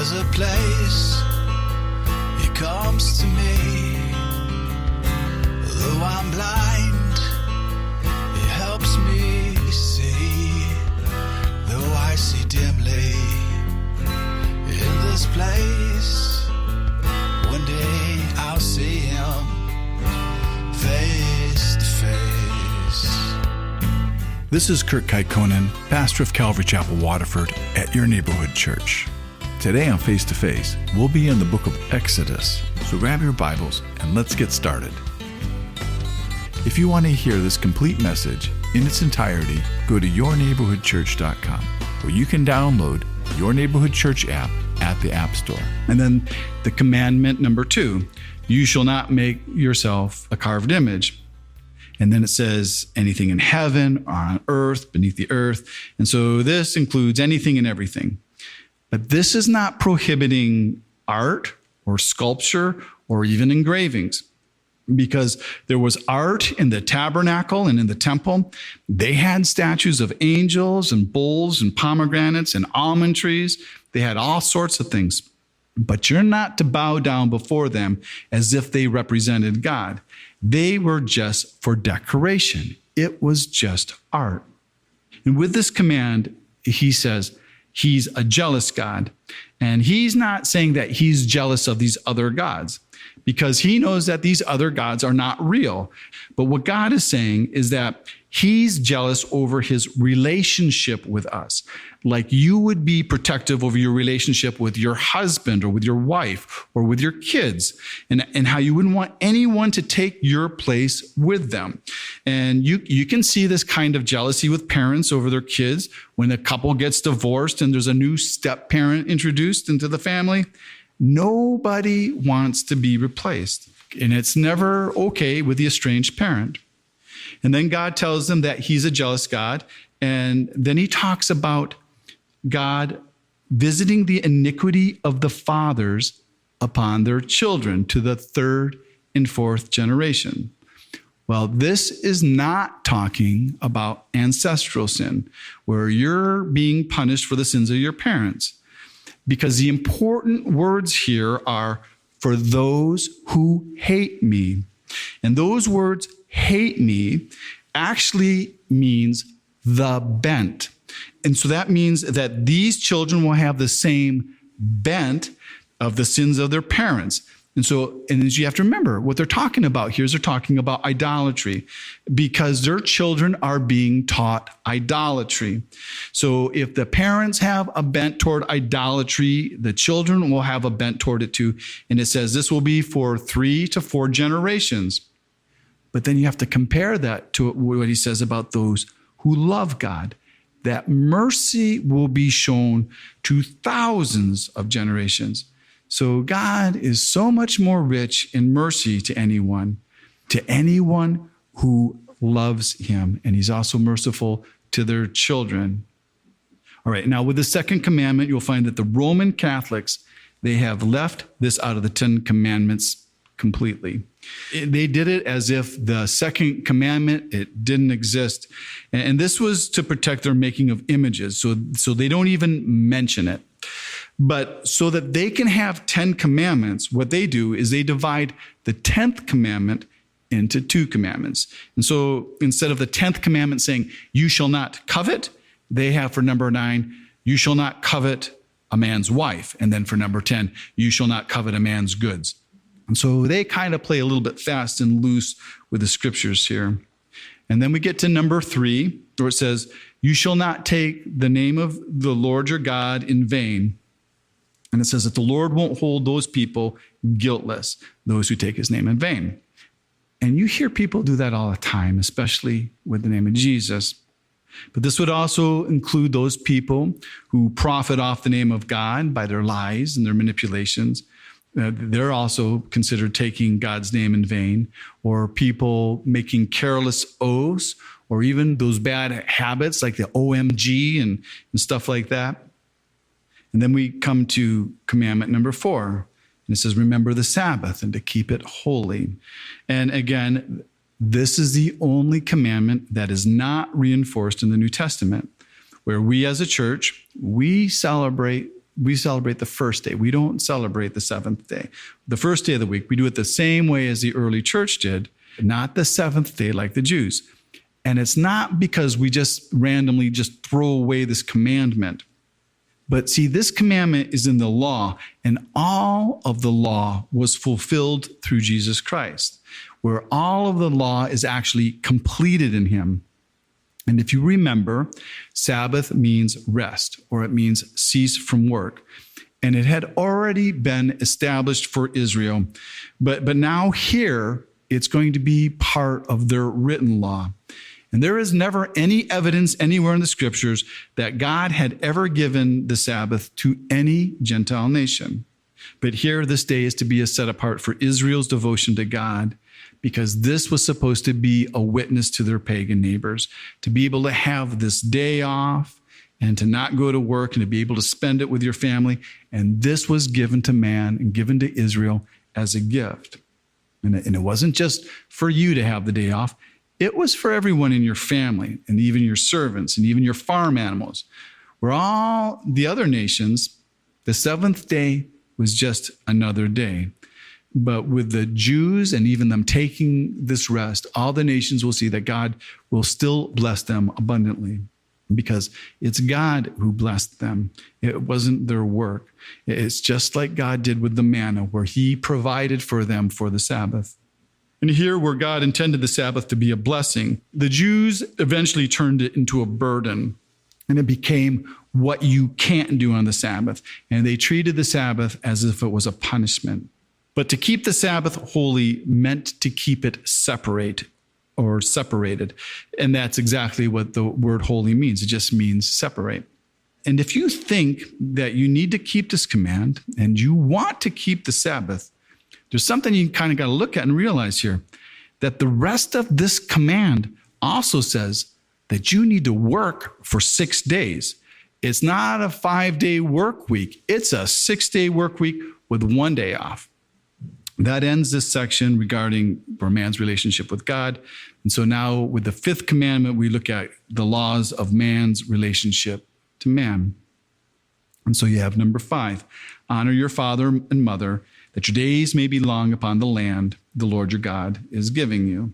There's a place He comes to me. Though I'm blind, He helps me see. Though I see dimly in this place, one day I'll see Him face to face. This is Kurt Kaikonen, pastor of Calvary Chapel, Waterford, at your neighborhood church. Today on Face to Face, we'll be in the book of Exodus. So grab your Bibles and let's get started. If you want to hear this complete message in its entirety, go to yourneighborhoodchurch.com, where you can download Your Neighborhood Church app at the App Store. And then the commandment number 2, you shall not make yourself a carved image. And then it says anything in heaven or on earth, beneath the earth. And so this includes anything and everything. But this is not prohibiting art or sculpture or even engravings, because there was art in the tabernacle and in the temple. They had statues of angels and bulls and pomegranates and almond trees. They had all sorts of things. But you're not to bow down before them as if they represented God. They were just for decoration. It was just art. And with this command, he says he's a jealous God. And he's not saying that he's jealous of these other gods, because he knows that these other gods are not real. But what God is saying is that he's jealous over his relationship with us. Like you would be protective over your relationship with your husband or with your wife or with your kids, and how you wouldn't want anyone to take your place with them. And you can see this kind of jealousy with parents over their kids when a couple gets divorced and there's a new step parent introduced into the family. Nobody wants to be replaced, and it's never okay with the estranged parent. And then God tells them that he's a jealous God, and then he talks about God visiting the iniquity of the fathers upon their children to the 3rd and 4th generation. Well, this is not talking about ancestral sin, where you're being punished for the sins of your parents. Because the important words here are for those who hate me. And those words, hate me, actually means the bent. And so that means that these children will have the same bent of the sins of their parents. And as you have to remember, what they're talking about here is they're talking about idolatry, because their children are being taught idolatry. So if the parents have a bent toward idolatry, the children will have a bent toward it too. And it says this will be for 3 to 4 generations. But then you have to compare that to what he says about those who love God, that mercy will be shown to thousands of generations. So God is so much more rich in mercy to anyone who loves him. And he's also merciful to their children. All right, now with the second commandment, you'll find that the Roman Catholics, they have left this out of the 10 Commandments completely. They did it as if the second commandment, it didn't exist. And this was to protect their making of images. So they don't even mention it. But so that they can have 10 commandments, what they do is they divide the 10th commandment into 2 commandments. And so instead of the 10th commandment saying, you shall not covet, they have for number 9, you shall not covet a man's wife. And then for number 10, you shall not covet a man's goods. And so they kind of play a little bit fast and loose with the scriptures here. And then we get to number 3, where it says, you shall not take the name of the Lord your God in vain. And it says that the Lord won't hold those people guiltless, those who take his name in vain. And you hear people do that all the time, especially with the name of Jesus. But this would also include those people who profit off the name of God by their lies and their manipulations. They're also considered taking God's name in vain, or people making careless oaths, or even those bad habits like the OMG and stuff like that. And then we come to commandment number 4, and it says, remember the Sabbath and to keep it holy. And again, this is the only commandment that is not reinforced in the New Testament, where we as a church, we celebrate we celebrate the first day. We don't celebrate the seventh day. The first day of the week, we do it the same way as the early church did, not the seventh day like the Jews. And it's not because we just randomly just throw away this commandment. But see, this commandment is in the law, and all of the law was fulfilled through Jesus Christ, where all of the law is actually completed in him. And if you remember, Sabbath means rest, or it means cease from work. And it had already been established for Israel. But now here, it's going to be part of their written law. And there is never any evidence anywhere in the scriptures that God had ever given the Sabbath to any Gentile nation. But here, this day is to be set apart for Israel's devotion to God, because this was supposed to be a witness to their pagan neighbors, to be able to have this day off and to not go to work and to be able to spend it with your family. And this was given to man and given to Israel as a gift. And it wasn't just for you to have the day off. It was for everyone in your family and even your servants and even your farm animals. Where all the other nations, the seventh day was just another day. But with the Jews and even them taking this rest, all the nations will see that God will still bless them abundantly, because it's God who blessed them. It wasn't their work. It's just like God did with the manna, where he provided for them for the Sabbath. And here, where God intended the Sabbath to be a blessing, the Jews eventually turned it into a burden, and it became what you can't do on the Sabbath. And they treated the Sabbath as if it was a punishment. But to keep the Sabbath holy meant to keep it separate or separated. And that's exactly what the word holy means. It just means separate. And if you think that you need to keep this command and you want to keep the Sabbath, there's something you kind of got to look at and realize here, that the rest of this command also says that you need to work for 6 days. It's not a 5-day work week. It's a 6-day work week with 1 day off. That ends this section regarding for man's relationship with God. And so now with the fifth commandment, we look at the laws of man's relationship to man. And so you have number 5, honor your father and mother, that your days may be long upon the land the Lord your God is giving you.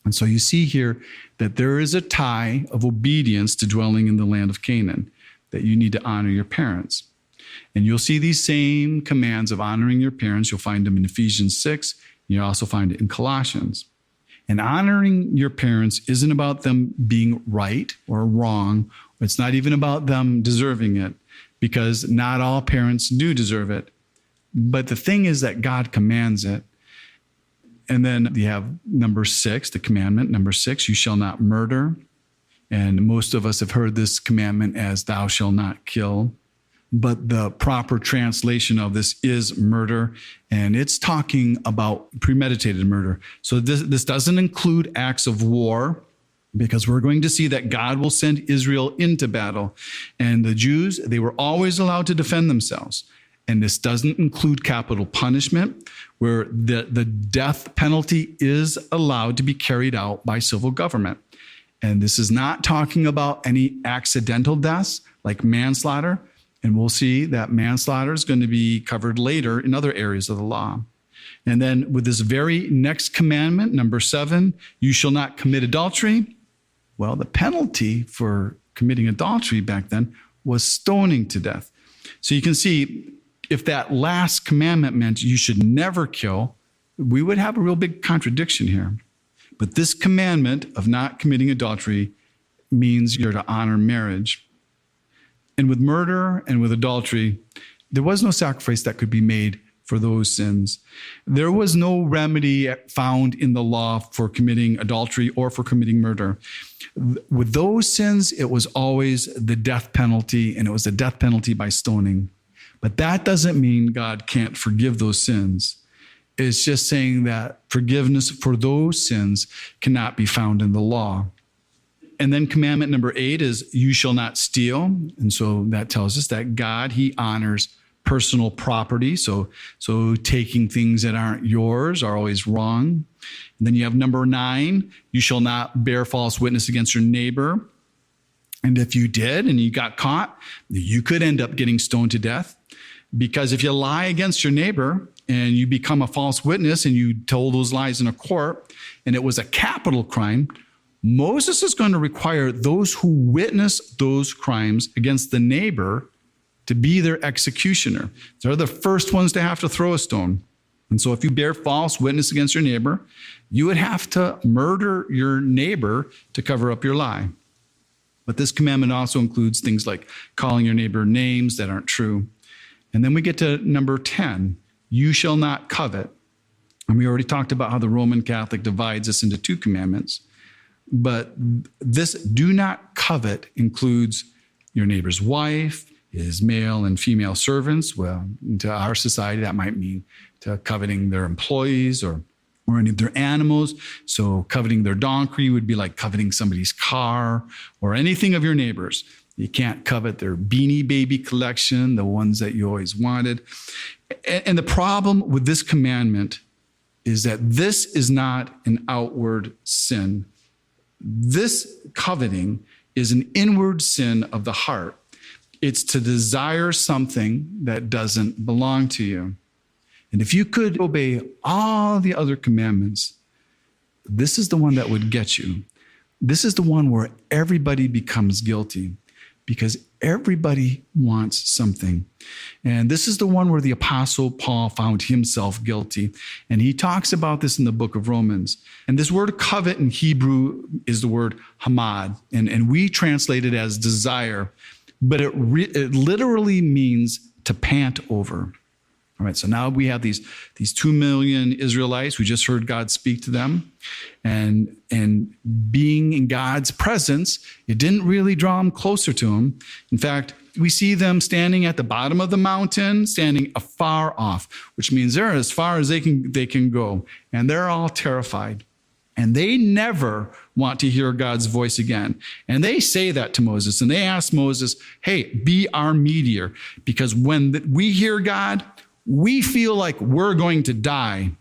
And so you see here that there is a tie of obedience to dwelling in the land of Canaan, that you need to honor your parents. And you'll see these same commands of honoring your parents. You'll find them in Ephesians 6. You also find it in Colossians. And honoring your parents isn't about them being right or wrong. It's not even about them deserving it, because not all parents do deserve it. But the thing is that God commands it. And then you have number 6, the commandment. Number 6, you shall not murder. And most of us have heard this commandment as thou shalt not kill. But the proper translation of this is murder, and it's talking about premeditated murder. So this doesn't include acts of war, because we're going to see that God will send Israel into battle. And the Jews, they were always allowed to defend themselves. And this doesn't include capital punishment, where the death penalty is allowed to be carried out by civil government. And this is not talking about any accidental deaths like manslaughter. And we'll see that manslaughter is going to be covered later in other areas of the law. And then with this very next commandment, number 7, you shall not commit adultery. Well, the penalty for committing adultery back then was stoning to death. So you can see, if that last commandment meant you should never kill, we would have a real big contradiction here. But this commandment of not committing adultery means you're to honor marriage. And with murder and with adultery, there was no sacrifice that could be made for those sins. There was no remedy found in the law for committing adultery or for committing murder. With those sins, it was always the death penalty, and it was the death penalty by stoning. But that doesn't mean God can't forgive those sins. It's just saying that forgiveness for those sins cannot be found in the law. And then commandment number 8 is you shall not steal. And so that tells us that God, he honors personal property. So taking things that aren't yours are always wrong. And then you have number 9, you shall not bear false witness against your neighbor. And if you did and you got caught, you could end up getting stoned to death. Because if you lie against your neighbor and you become a false witness and you told those lies in a court and it was a capital crime, Moses is going to require those who witness those crimes against the neighbor to be their executioner. They're the first ones to have to throw a stone. And so if you bear false witness against your neighbor, you would have to murder your neighbor to cover up your lie. But this commandment also includes things like calling your neighbor names that aren't true. And then we get to number 10, you shall not covet. And we already talked about how the Roman Catholic divides this into 2 commandments. But this do not covet includes your neighbor's wife, his male and female servants. Well, to our society, that might mean to coveting their employees or any of their animals. So coveting their donkey would be like coveting somebody's car or anything of your neighbors. You can't covet their Beanie Baby collection, the ones that you always wanted. And the problem with this commandment is that this is not an outward sin. This coveting is an inward sin of the heart. It's to desire something that doesn't belong to you. And if you could obey all the other commandments, this is the one that would get you. This is the one where everybody becomes guilty because everybody wants something. And this is the one where the Apostle Paul found himself guilty. And he talks about this in the book of Romans. And this word covet in Hebrew is the word hamad. And we translate it as desire, but it literally means to pant over. All right, so now we have these 2 million Israelites. We just heard God speak to them. And being in God's presence, it didn't really draw them closer to him. In fact, we see them standing at the bottom of the mountain, standing afar off, which means they're as far as they can go. And they're all terrified. And they never want to hear God's voice again. And they say that to Moses. And they ask Moses, hey, be our mediator. Because when we hear God, we feel like we're going to die.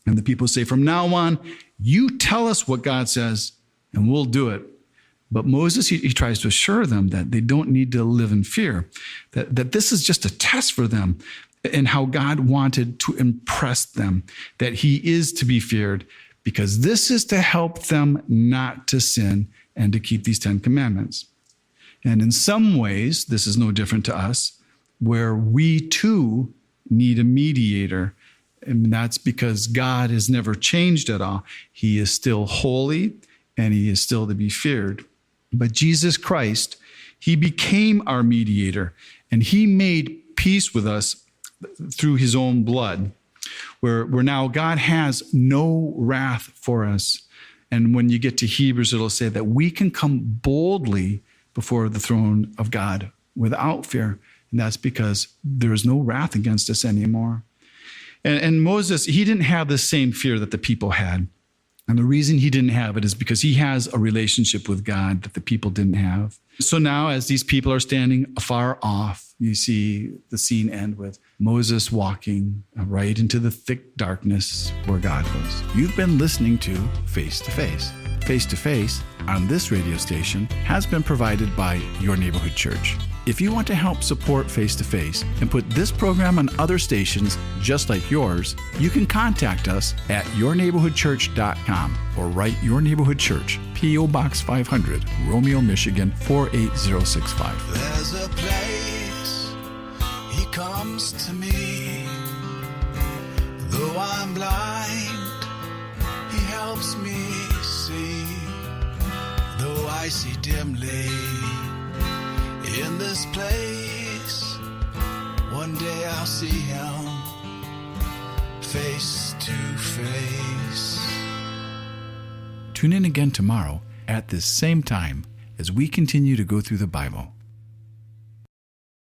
And the people say, from now on, you tell us what God says, and we'll do it. But Moses, he tries to assure them that they don't need to live in fear, that this is just a test for them and how God wanted to impress them, that he is to be feared, because this is to help them not to sin and to keep these 10 commandments. And in some ways, this is no different to us, where we too need a mediator. And that's because God has never changed at all. He is still holy and he is still to be feared. But Jesus Christ, he became our mediator and he made peace with us through his own blood, where now God has no wrath for us. And when you get to Hebrews, it'll say that we can come boldly before the throne of God without fear. And that's because there is no wrath against us anymore. And Moses, he didn't have the same fear that the people had. And the reason he didn't have it is because he has a relationship with God that the people didn't have. So now as these people are standing afar off, you see the scene end with Moses walking right into the thick darkness where God was. You've been listening to Face to Face. Face to Face on this radio station has been provided by Your Neighborhood Church. If you want to help support Face to Face and put this program on other stations just like yours, you can contact us at yourneighborhoodchurch.com or write Your Neighborhood Church, P.O. Box 500, Romeo, Michigan 48065. There's a place he comes to me. Though I'm blind, he helps me see. Though I see dimly in this place, one day I'll see him face to face. Tune in again tomorrow at this same time as we continue to go through the Bible.